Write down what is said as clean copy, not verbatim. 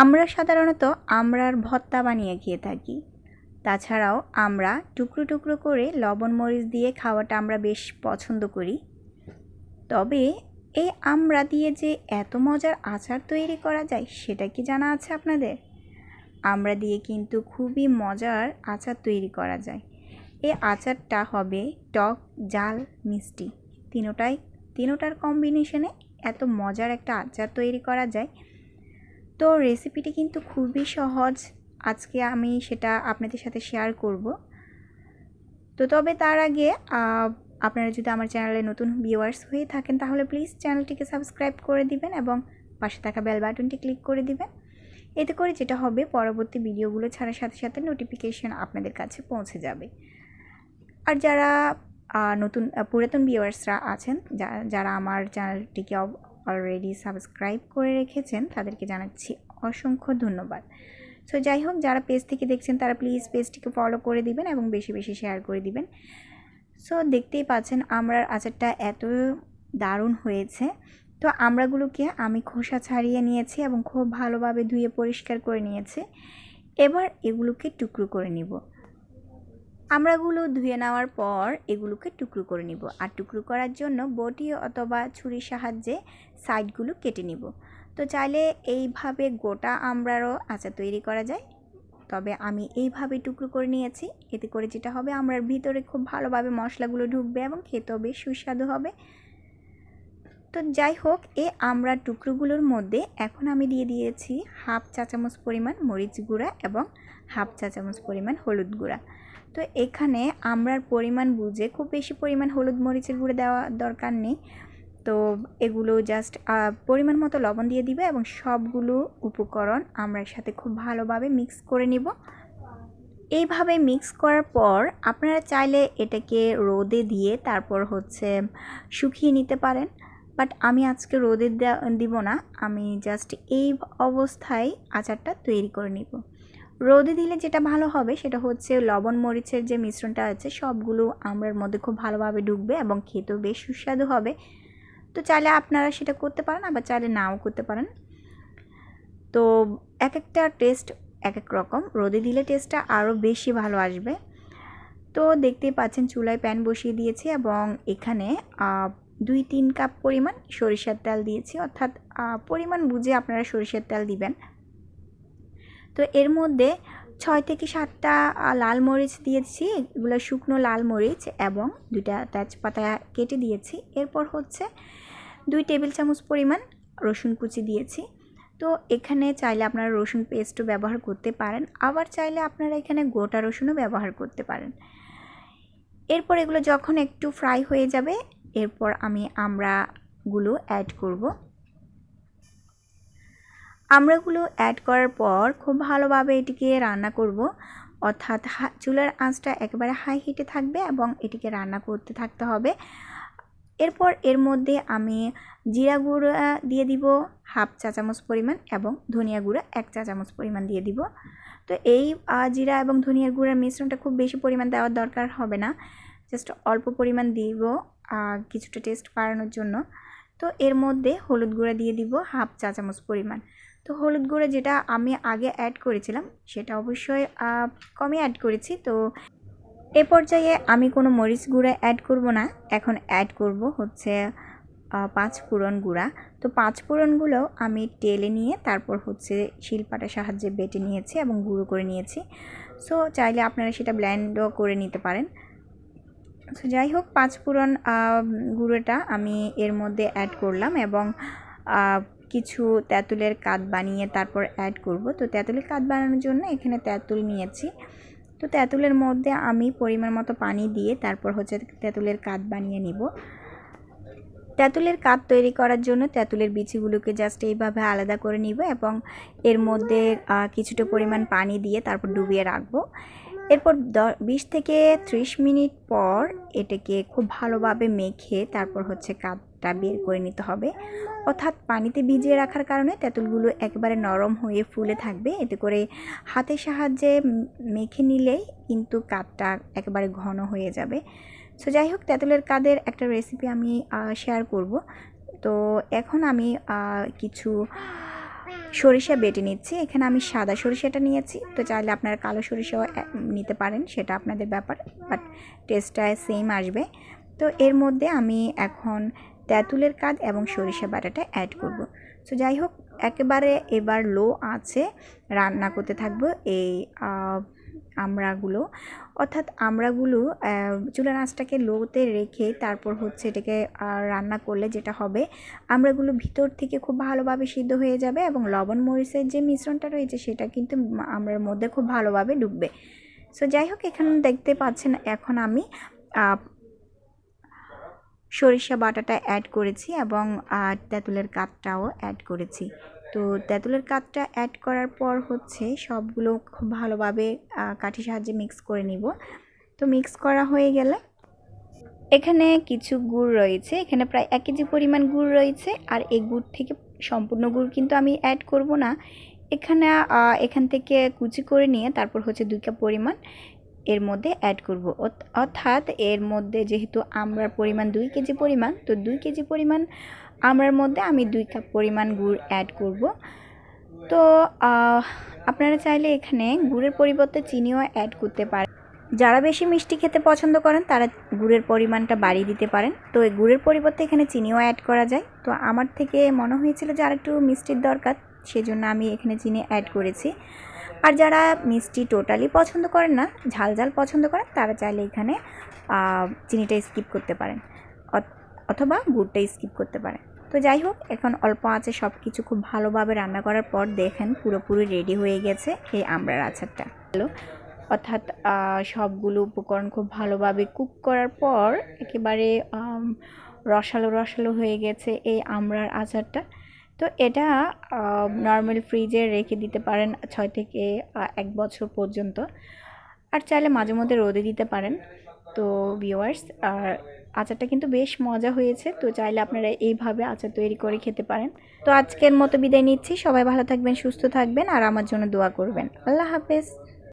আমরা সাধারণত আমড়ার ভর্তা বানিয়ে খেয়ে থাকি। তাছাড়াও আমরা টুকরো টুকরো করে লবণ মরিচ দিয়ে খাওয়াটা আমরা বেশ পছন্দ করি। তবে এই আমড়া দিয়ে যে এত মজার আচার তৈরি করা যায় সেটা কি জানা আছে আপনাদের? আমড়া দিয়ে কিন্তু খুবই মজার আচার তৈরি করা যায়। এই আচারটা হবে টক, ঝাল, মিষ্টি তিনোটার কম্বিনেশনে এত মজার একটা আচার তৈরি করা যায়। তো রেসিপিটি কিন্তু খুবই সহজ, আজকে আমি সেটা আপনাদের সাথে শেয়ার করব। তো তবে তার আগে আপনারা যদি আমার চ্যানেলে নতুন ভিউয়ার্স হয়ে থাকেন তাহলে প্লিজ চ্যানেলটিকে সাবস্ক্রাইব করে দিবেন এবং পাশে থাকা বেল বাটনটি ক্লিক করে দিবেন। এতে করে যেটা হবে, পরবর্তী ভিডিওগুলো ছাড়ার সাথে সাথে নোটিফিকেশন আপনাদের কাছে পৌঁছে যাবে। আর যারা পুরাতন ভিউয়ার্সরা আছেন, যারা আমার চ্যানেলটিকে অলরেডি সাবস্ক্রাইব করে রেখেছেন, তাদেরকে জানাচ্ছি অসংখ্য ধন্যবাদ। সো যাই হোক, যারা পেজ থেকে দেখছেন তারা প্লিজ পেজটিকে ফলো করে দিবেন এবং বেশি বেশি শেয়ার করে দিবেন। সো দেখতেই পাচ্ছেন আমড়ার আচারটা এত দারুণ হয়েছে। তো আমড়াগুলোকে আমি খোসা ছাড়িয়ে নিয়েছি এবং খুব ভালোভাবে ধুয়ে পরিষ্কার করে নিয়েছি। এবার এগুলোকে টুকরো করে নিব। আমড়াগুলো ধুয়ে নেওয়ার পর এগুলোকে টুকরো করে নিব। আর টুকরো করার জন্য বটি অথবা ছুরির সাহায্যে সাইডগুলো কেটে নিব। তো চাইলে এইভাবে গোটা আমড়ারও আচার তৈরি করা যায়, তবে আমি এইভাবে টুকরো করে নিয়েছি। এতে করে যেটা হবে, আমড়ার ভিতরে খুব ভালোভাবে মশলাগুলো ঢুকবে এবং খেতেও বেশ সুস্বাদু হবে। তো যাই হোক, এই আমড়ার টুকরোগুলোর মধ্যে এখন আমি দিয়ে দিয়েছি হাফ চা চামচ পরিমাণ মরিচ গুঁড়া এবং হাফ চা চামচ পরিমাণ হলুদ গুঁড়া। তো এখানে আমড়ার পরিমাণ বুঝে খুব বেশি পরিমাণ হলুদ মরিচের গুঁড়ো দেওয়া দরকার নেই। তো এগুলো জাস্ট পরিমাণ মতো লবণ দিয়ে দিবে এবং সবগুলো উপকরণ আমড়ার সাথে খুব ভালোভাবে মিক্স করে নিব। এইভাবে মিক্স করার পর আপনারা চাইলে এটাকে রোদে দিয়ে তারপর শুকিয়ে নিতে পারেন, বাট আমি আজকে রোদে দিব না, আমি জাস্ট এই অবস্থায় আচারটা তৈরি করে নিব। রোদে দিলে যেটা ভালো হবে সেটা হচ্ছে লবণ মরিচের যে মিশ্রণটা আছে সবগুলো আমড়ার মধ্যে খুব ভালোভাবে ঢুকবে এবং খেতেও বেশ সুস্বাদু হবে। তো চাইলে আপনারা সেটা করতে পারেন, আবার চাইলে নাও করতে পারেন। তো এক একটা টেস্ট এক এক রকম, রোদে দিলে টেস্টটা আরও বেশি ভালো আসবে। তো দেখতেই পাচ্ছেন চুলায় প্যান বসিয়ে দিয়েছি এবং এখানে 2-3 কাপ পরিমাণ সরিষার তেল দিয়েছি, অর্থাৎ পরিমাণ বুঝে আপনারা সরিষার তেল দিবেন। তো এর মধ্যে 6 থেকে 7টা লাল মরিচ দিয়েছি, এগুলো শুকনো লাল মরিচ, এবং 2টা তেজপাতা কেটে দিয়েছি। এরপর 2 টেবিল চামচ পরিমাণ রসুন কুচি দিয়েছি। তো এখানে চাইলে আপনারা রসুন পেস্টও ব্যবহার করতে পারেন, আবার চাইলে আপনারা এখানে গোটা রসুনও ব্যবহার করতে পারেন। এরপর এগুলো যখন একটু ফ্রাই হয়ে যাবে, এরপর আমি আমড়াগুলো অ্যাড করব। আমড়াগুলো অ্যাড করার পর খুব ভালোভাবে এটিকে রান্না করব, অর্থাৎ চুলার আঁচটা একেবারে হাই হিটে থাকবে এবং এটিকে রান্না করতে থাকতে হবে। এরপর এর মধ্যে আমি জিরা গুঁড়া দিয়ে দিব হাফ চা চামচ পরিমাণ এবং ধনিয়া গুঁড়া 1 চা চামচ পরিমাণ দিয়ে দিব। তো এই জিরা এবং ধনিয়া গুঁড়ার মিশ্রণটা খুব বেশি পরিমাণ দেওয়ার দরকার হবে না, জাস্ট অল্প পরিমাণ দিব কিছুটা টেস্ট বাড়ানোর জন্য। তো এর মধ্যে হলুদ গুঁড়া দিয়ে দিব হাফ চা চামচ পরিমাণ। তো হলুদ গুঁড়া যেটা আমি আগে অ্যাড করেছিলাম সেটা অবশ্যই কমই অ্যাড করেছি। তো এ পর্যায়ে আমি কোনো মরিচ গুঁড়া অ্যাড করব না, এখন অ্যাড করব 5 ফোড়ন গুঁড়া। তো 5 ফোড়নগুলো আমি টেলে নিয়ে তারপর শিলপাটার সাহায্যে বেটে নিয়েছি এবং গুঁড়ো করে নিয়েছি। সো চাইলে আপনারা সেটা ব্লেন্ডও করে নিতে পারেন। সো যাই হোক, 5 ফোড়ন গুঁড়োটা আমি এর মধ্যে অ্যাড করলাম এবং কিছু তেঁতুলের কাঠ বানিয়ে তারপর অ্যাড করব। তো তেঁতুলের কাঠ বানানোর জন্য এখানে তেঁতুল নিয়েছি। তো তেঁতুলের মধ্যে আমি পরিমাণ মতো পানি দিয়ে তারপর তেঁতুলের কাঠ বানিয়ে নিব। তেঁতুলের কাঠ তৈরি করার জন্য তেঁতুলের বিচিগুলোকে জাস্ট এইভাবে আলাদা করে নিব এবং এর মধ্যে কিছুটা পরিমাণ পানি দিয়ে তারপর ডুবিয়ে রাখবো। এরপর 20 থেকে 30 মিনিট পর এটাকে খুব ভালোভাবে মেখে তারপর কাঠটা বের করে নিতে হবে, অর্থাৎ পানিতে ভিজিয়ে রাখার কারণে তেঁতুলগুলো একেবারে নরম হয়ে ফুলে থাকবে। এতে করে হাতের সাহায্যে মেখে নিলেই কিন্তু কাঠটা একেবারে ঘন হয়ে যাবে। সো যাই হোক, তেঁতুলের কাঠের একটা রেসিপি আমি শেয়ার করব। তো এখন আমি কিছু সরিষা বেটে নিচ্ছি। এখানে আমি সাদা সরিষাটা নিয়েছি, তো চাইলে আপনারা কালো সরিষাও নিতে পারেন, সেটা আপনাদের ব্যাপার, বাট টেস্টটা সেম আসবে। তো এর মধ্যে আমি এখন তেঁতুলের কাঠ এবং সরিষা বাটাটা অ্যাড করব। সো যাই হোক, একেবারে এবার লো আছে রান্না করতে থাকবো এই আমড়াগুলো, অর্থাৎ আমড়াগুলো চুলার আঁচটাকে লোতে রেখে তারপর হচ্ছে এটাকে রান্না করলে যেটা হবে, আমড়াগুলো ভিতর থেকে খুব ভালোভাবে সিদ্ধ হয়ে যাবে এবং লবণ মরিচের যে মিশ্রণটা রয়েছে সেটা কিন্তু আমড়ার মধ্যে খুব ভালোভাবে ঢুকবে। সো যাই হোক, এখানে দেখতে পাচ্ছেন এখন আমি সরিষা বাটাটা অ্যাড করেছি এবং তেঁতুলের কাঠটাও অ্যাড করেছি। তো তেঁতুলের কাঠটা অ্যাড করার পর হচ্ছে সবগুলো খুব ভালোভাবে কাঠির সাহায্যে মিক্স করে নিব। তো মিক্স করা হয়ে গেলে এখানে কিছু গুড় রয়েছে, এখানে প্রায় 1 কেজি পরিমাণ গুড় রয়েছে। আর এই গুড় থেকে সম্পূর্ণ গুড় কিন্তু আমি অ্যাড করব না, এখান থেকে কুচি করে নিয়ে তারপর হচ্ছে 2 কাপ পরিমাণ এর মধ্যে অ্যাড করব। অর্থাৎ এর মধ্যে যেহেতু আমড়ার পরিমাণ 2 কেজি পরিমাণ, তো 2 কেজি পরিমাণ আমড়ার মধ্যে আমি 2 কাপ পরিমাণ গুড় অ্যাড করব। তো আপনারা চাইলে এখানে গুড়ের পরিবর্তে চিনিও অ্যাড করতে পারেন। যারা বেশি মিষ্টি খেতে পছন্দ করেন তারা গুড়ের পরিমাণটা বাড়িয়ে দিতে পারেন। তো এই গুড়ের পরিবর্তে এখানে চিনিও অ্যাড করা যায়। তো আমার থেকে মনে হয়েছিল যে আর একটু মিষ্টির দরকার, সেজন্য আমি এখানে চিনি অ্যাড করেছি। আর যারা মিষ্টি টোটালি পছন্দ করেন না, ঝাল ঝাল পছন্দ করেন, তারা চাইলে এখানে চিনিটা স্কিপ করতে পারেন অথবা গুড়টা স্কিপ করতে পারেন। তো যাই হোক, এখন অল্প আঁচে সব কিছু খুব ভালোভাবে রান্না করার পর দেখেন পুরোপুরি রেডি হয়ে গেছে এই আমড়ার আচারটা। অর্থাৎ সবগুলো উপকরণ খুব ভালোভাবে কুক করার পর একেবারে রসালো রসালো হয়ে গেছে এই আমড়ার আচারটা। তো এটা নর্মাল ফ্রিজে রেখে দিতে পারেন 6 থেকে 1 বছর পর্যন্ত, আর চাইলে মাঝে মধ্যে রোদে দিতে পারেন। তো ভিউয়ার্স, আর আচারটা কিন্তু বেশ মজা হয়েছে, তো চাইলে আপনারা এইভাবে আচার তৈরি করে খেতে পারেন। তো আজকের মতো বিদায় নিচ্ছি, সবাই ভালো থাকবেন, সুস্থ থাকবেন আর আমার জন্য দোয়া করবেন। আল্লাহ হাফেজ।